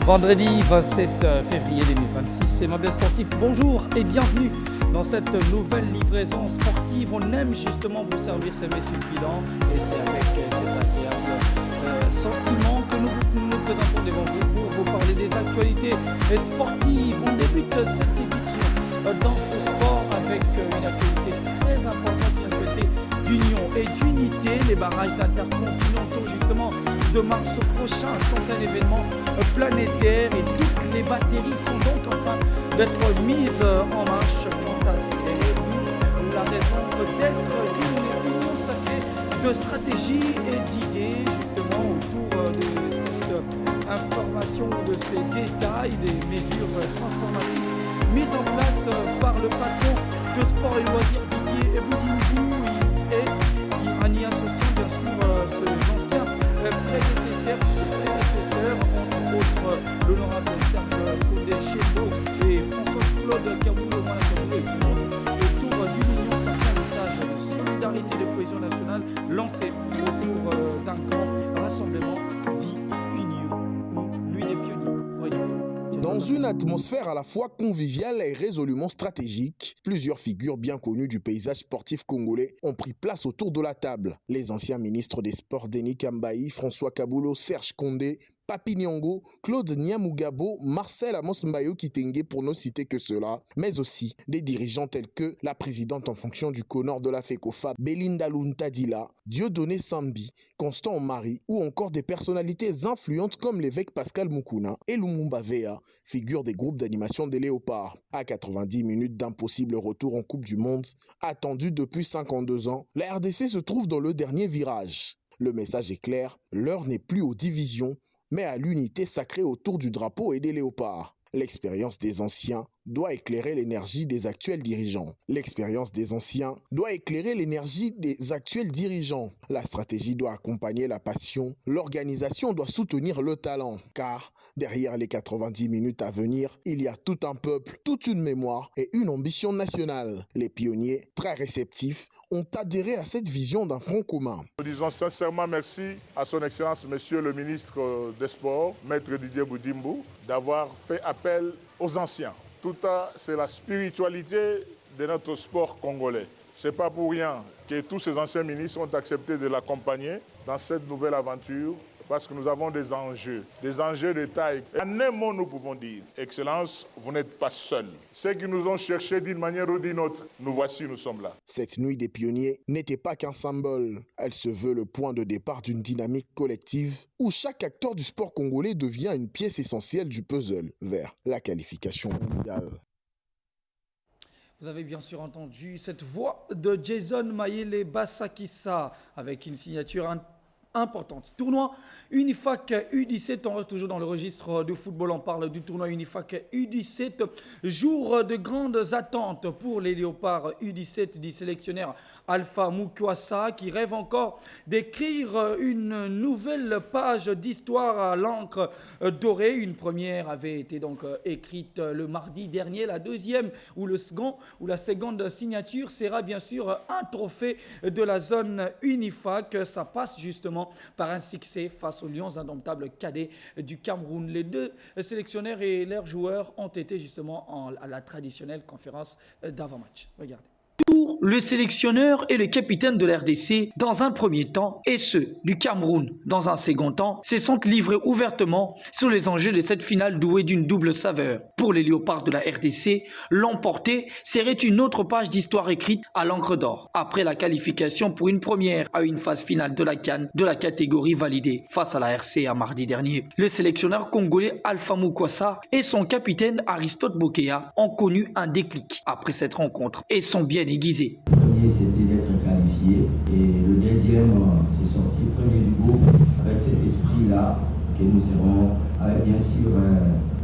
Vendredi 27 février 2026, c'est Meubles Sportif. Bonjour et bienvenue dans cette nouvelle livraison sportive. On aime justement vous servir ces messieurs le bilan et c'est avec cet agréable sentiment que nous présentons devant vous pour vous parler des actualités sportives. On débute cette édition dans le sport avec une actualité très importante, une actualité d'union et d'unité. Les barrages intercontinentaux justement de mars prochain sont un événement planétaire et toutes les batteries sont donc en train d'être mises en marche quant à c'est la raison d'être d'une union sacrée de stratégie et d'idées justement autour de cette information, de ces détails, des mesures transformatrices mises en place par le patron de sport et loisirs Didier Boudimou et en y associant bien sûr ses anciens prédécesseurs, entre autres l'honorable Serge Condé-Chéneau et François-Claude Kaboulou-Malakaboulou et puis autour d'une union, certains messages de solidarité et de cohésion nationale lancés autour d'un grand rassemblement dit Union ou Nuit des Pionniers. Dans une atmosphère à la fois conviviale et résolument stratégique, plusieurs figures bien connues du paysage sportif congolais ont pris place autour de la table. Les anciens ministres des Sports Denis Kambaï, François Kaboulou, Serge Condé, Papi Nyongo, Claude Nyamugabo, Marcel Amos Mbayo Kitenge pour ne citer que cela, mais aussi des dirigeants tels que la présidente en fonction du CONOR de la FECOFA, Belinda Luntadila, Dieudonné Sambi, Constant Omari ou encore des personnalités influentes comme l'évêque Pascal Mukuna et Lumumba Vea, figure des groupes d'animation des Léopards. À 90 minutes d'un possible retour en Coupe du Monde, attendu depuis 52 ans, la RDC se trouve dans le dernier virage. Le message est clair, l'heure n'est plus aux divisions, mais à l'unité sacrée autour du drapeau et des léopards. L'expérience des anciens doit éclairer l'énergie des actuels dirigeants. La stratégie doit accompagner la passion. L'organisation doit soutenir le talent. Car derrière les 90 minutes à venir, il y a tout un peuple, toute une mémoire et une ambition nationale. Les pionniers, très réceptifs, ont adhéré à cette vision d'un front commun. Nous disons sincèrement merci à son Excellence, Monsieur le ministre des Sports, Maître Didier Boudimou, d'avoir fait appel aux anciens. Tout ça, c'est la spiritualité de notre sport congolais. Ce n'est pas pour rien que tous ces anciens ministres ont accepté de l'accompagner dans cette nouvelle aventure, parce que nous avons des enjeux de taille. En un mot, nous pouvons dire, Excellence, vous n'êtes pas seul. Ceux qui nous ont cherchés d'une manière ou d'une autre, nous voici, nous sommes là. Cette nuit des pionniers n'était pas qu'un symbole. Elle se veut le point de départ d'une dynamique collective où chaque acteur du sport congolais devient une pièce essentielle du puzzle vers la qualification mondiale. Vous avez bien sûr entendu cette voix de Jason Mayele Bassakissa avec une signature importante. Tournoi Unifac U17, on reste toujours dans le registre du football, on parle du tournoi Unifac U17, jour de grandes attentes pour les léopards U17 du sélectionneur Alpha Mukwasa qui rêve encore d'écrire une nouvelle page d'histoire à l'encre dorée. Une première avait été donc écrite le mardi dernier, la deuxième ou la seconde signature sera bien sûr un trophée de la zone Unifac. Ça passe justement par un succès face aux Lions indomptables cadets du Cameroun. Les deux sélectionneurs et leurs joueurs ont été justement à la traditionnelle conférence d'avant-match. Regardez. Le sélectionneur et le capitaine de l'RDC dans un premier temps et ceux du Cameroun dans un second temps se sont livrés ouvertement sur les enjeux de cette finale douée d'une double saveur. Pour les léopards de la RDC, l'emporter serait une autre page d'histoire écrite à l'encre d'or. Après la qualification pour une première à une phase finale de la CAN de la catégorie validée face à la RC à mardi dernier, le sélectionneur congolais Alpha Mukwasa et son capitaine Aristote Bokea ont connu un déclic après cette rencontre et sont bien aiguisés. Le premier, c'était d'être qualifié et le deuxième, c'est sortir premier du groupe avec cet esprit-là que nous serons, avec bien sûr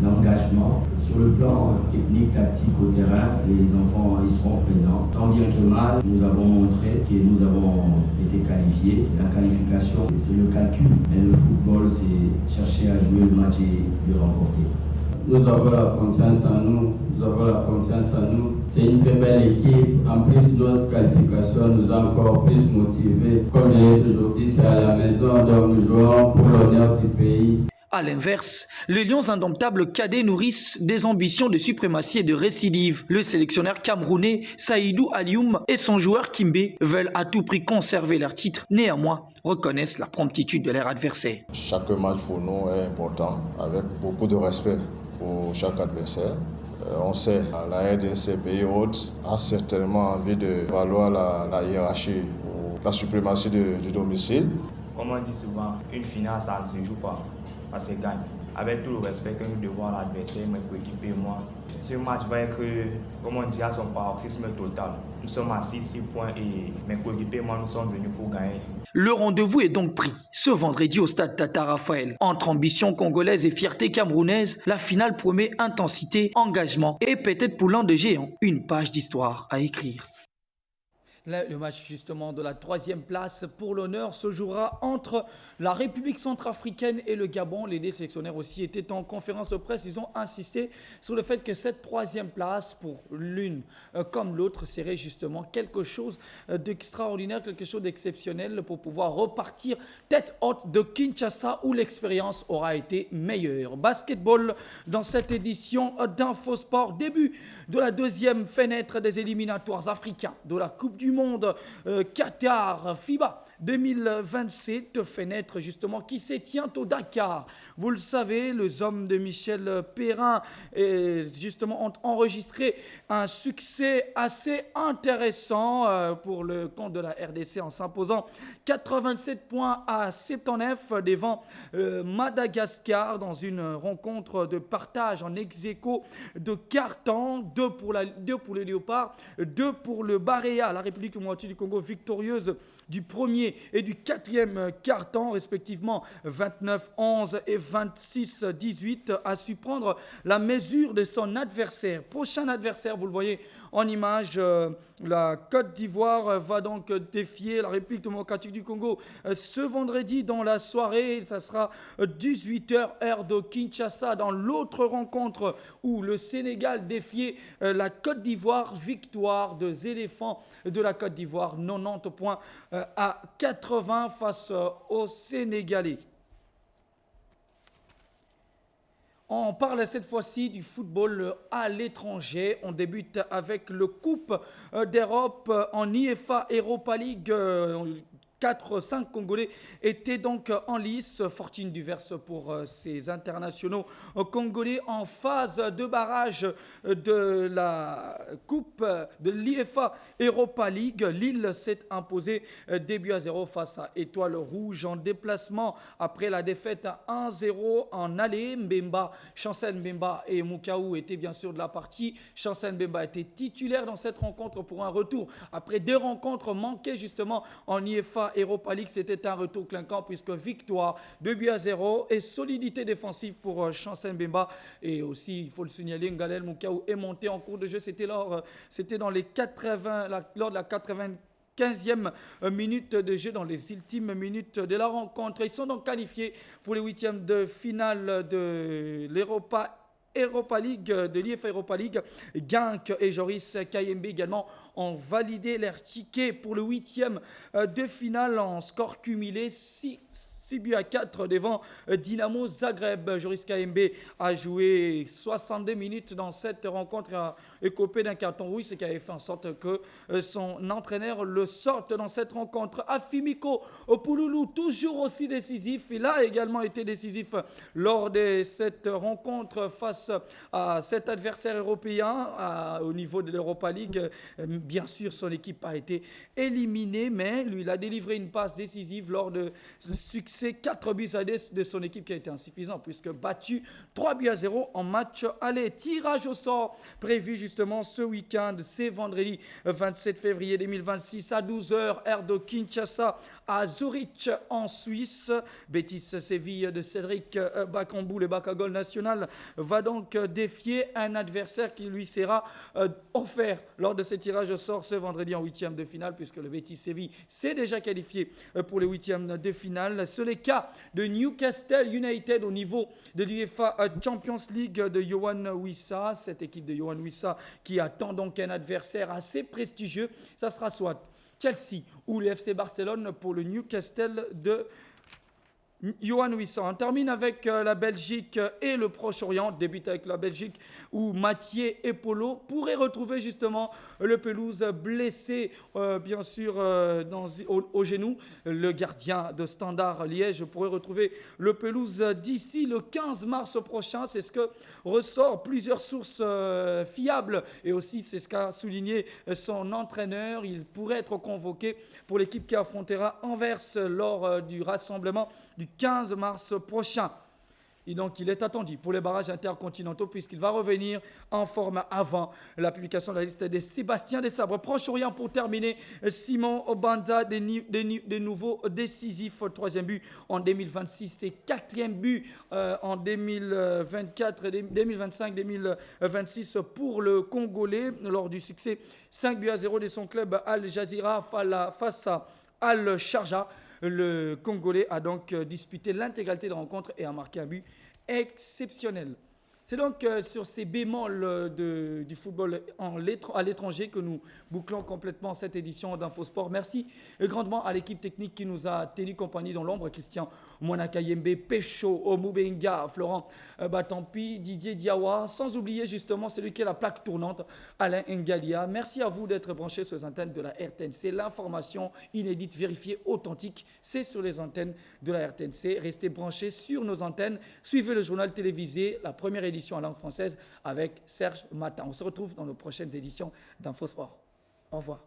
l'engagement. Sur le plan technique, tactique au terrain, les enfants ils seront présents. Tant bien que mal, nous avons montré que nous avons été qualifiés. La qualification, c'est le calcul. Mais le football, c'est chercher à jouer le match et le remporter. Nous avons la confiance en nous, C'est une très belle équipe. En plus, notre qualification nous a encore plus motivés. Comme je l'ai toujours dit, c'est à la maison, donc nous jouons pour l'honneur du pays. À l'inverse, les Lions indomptables cadets nourrissent des ambitions de suprématie et de récidive. Le sélectionneur camerounais Saïdou Alioum et son joueur Kimbe veulent à tout prix conserver leur titre. Néanmoins, reconnaissent la promptitude de leur adversaire. Chaque match pour nous est important, avec beaucoup de respect pour chaque adversaire. On sait, la RDC pays hôte a certainement envie de valoir la hiérarchie ou la suprématie du domicile. Comme on dit souvent, une finale, ça ne se joue pas, ça se gagne. Avec tout le respect que nous devons à l'adversaire, mes coéquipiers et moi, ce match va être, comme on dit, à son paroxysme total. Nous sommes à 6 points et mes coéquipiers et moi, nous sommes venus pour gagner. Le rendez-vous est donc pris ce vendredi au stade Tata Raphaël. Entre ambition congolaise et fierté camerounaise, la finale promet intensité, engagement et peut-être pour l'un des géants, une page d'histoire à écrire. Le match justement de la 3e place pour l'honneur se jouera entre la République centrafricaine et le Gabon. Les deux sélectionnaires aussi étaient en conférence de presse. Ils ont insisté sur le fait que cette 3e place pour l'une comme l'autre serait justement quelque chose d'extraordinaire, quelque chose d'exceptionnel pour pouvoir repartir tête haute de Kinshasa où l'expérience aura été meilleure. Basketball dans cette édition d'Infosport. Début de la 2e fenêtre des éliminatoires africains de la Coupe du Monde Qatar FIBA 2027, fenêtre justement qui se tient au Dakar. Vous le savez, les hommes de Michel Perrin justement ont enregistré un succès assez intéressant pour le compte de la RDC en s'imposant 87 points à 79 devant Madagascar dans une rencontre de partage en ex-aequo de carton, 2 pour les Léopards, 2 pour le Baréa, la République du Congo victorieuse du premier et du 4e carton, respectivement 29-11 et 26-18, a su prendre la mesure de son adversaire. Prochain adversaire, vous le voyez en image, la Côte d'Ivoire va donc défier la République démocratique du Congo ce vendredi dans la soirée. Ça sera 18h heure de Kinshasa. Dans l'autre rencontre où le Sénégal défiait la Côte d'Ivoire, victoire des éléphants de la Côte d'Ivoire, 90 points à 80 face aux Sénégalais. On parle cette fois-ci du football à l'étranger. On débute avec le Coupe d'Europe en IFA Europa League. 4-5 Congolais étaient donc en lice. Fortune diverse pour ces internationaux congolais en phase de barrage de la Coupe de l'IFA Europa League. Lille s'est imposé début à 0 face à Étoile Rouge en déplacement après la défaite à 1-0 en aller. Chancel Mbemba et Moukaou étaient bien sûr de la partie. Chancel Mbemba était titulaire dans cette rencontre pour un retour après 2 rencontres manquées justement en IFA Europa League. C'était un retour clinquant puisque victoire 2-0 et solidité défensive pour Chancel Mbemba. Et aussi, il faut le signaler, Ngalel Moukaou est monté en cours de jeu. C'était dans les 80, lors de la 95e minute de jeu, dans les ultimes minutes de la rencontre. Ils sont donc qualifiés pour les 8e de finale de l'Europa League, de l'IFA Europa League. Genk et Joris Kayembe également ont validé leur ticket pour le 8e de finale en score cumulé 6 buts à 4 devant Dynamo Zagreb. Joris Kayembe a joué 62 minutes dans cette rencontre, a écopé d'un carton rouge, ce qui avait fait en sorte que son entraîneur le sorte dans cette rencontre. Afimiko Pouloulou, toujours aussi décisif, il a également été décisif lors de cette rencontre face à cet adversaire européen au niveau de l'Europa League. Bien sûr, son équipe a été éliminée, mais lui, il a délivré une passe décisive lors de succès 4 buts à 2 de son équipe qui a été insuffisant puisque battu 3-0 en match aller. Tirage au sort prévu justement ce week-end, c'est vendredi 27 février 2026 à 12h, heure de Kinshasa à Zurich en Suisse. Betis Séville de Cédric Bakambu, le Bakagol national, va donc défier un adversaire qui lui sera offert lors de ce tirage au sort ce vendredi en 8e de finale puisque le Betis Séville s'est déjà qualifié pour les 8e de finale. C'est le cas de Newcastle United au niveau de l'UEFA Champions League de Yohan Wissa. Cette équipe de Yohan Wissa qui attend donc un adversaire assez prestigieux. Ça sera soit Chelsea ou le FC Barcelone pour le Newcastle de Yohan Wissa. On termine avec la Belgique et le Proche-Orient. On débute avec la Belgique où Mathieu Epolo pourrait retrouver justement le pelouse blessé, bien sûr, au genou. Le gardien de Standard Liège pourrait retrouver le pelouse d'ici le 15 mars prochain. C'est ce que ressort plusieurs sources fiables. Et aussi, c'est ce qu'a souligné son entraîneur. Il pourrait être convoqué pour l'équipe qui affrontera Anvers lors du rassemblement du 15 mars prochain. Et donc, il est attendu pour les barrages intercontinentaux puisqu'il va revenir en forme avant la publication de la liste des Sébastien Desabre. Proche-Orient pour terminer, Simon Obanza, des nouveaux décisifs. Troisième but en 2026 et quatrième but en 2024, 2025, 2026 pour le Congolais lors du succès 5-0 de son club Al Jazeera face à Al Sharjah. Le Congolais a donc disputé l'intégralité de la rencontre et a marqué un but exceptionnel. C'est donc sur ces bémols du football à l'étranger que nous bouclons complètement cette édition d'Infosport. Merci grandement à l'équipe technique qui nous a tenu compagnie dans l'ombre. Christian Mwanakayembe, Pécho, Omoubenga, Florent Batampi, Didier Diawa, sans oublier justement celui qui est la plaque tournante, Alain Ngalia. Merci à vous d'être branchés sur les antennes de la RTNC. L'information inédite, vérifiée, authentique, c'est sur les antennes de la RTNC. Restez branchés sur nos antennes. Suivez le journal télévisé, la première édition en langue française avec Serge Matin. On se retrouve dans nos prochaines éditions d'Infosport. Au revoir.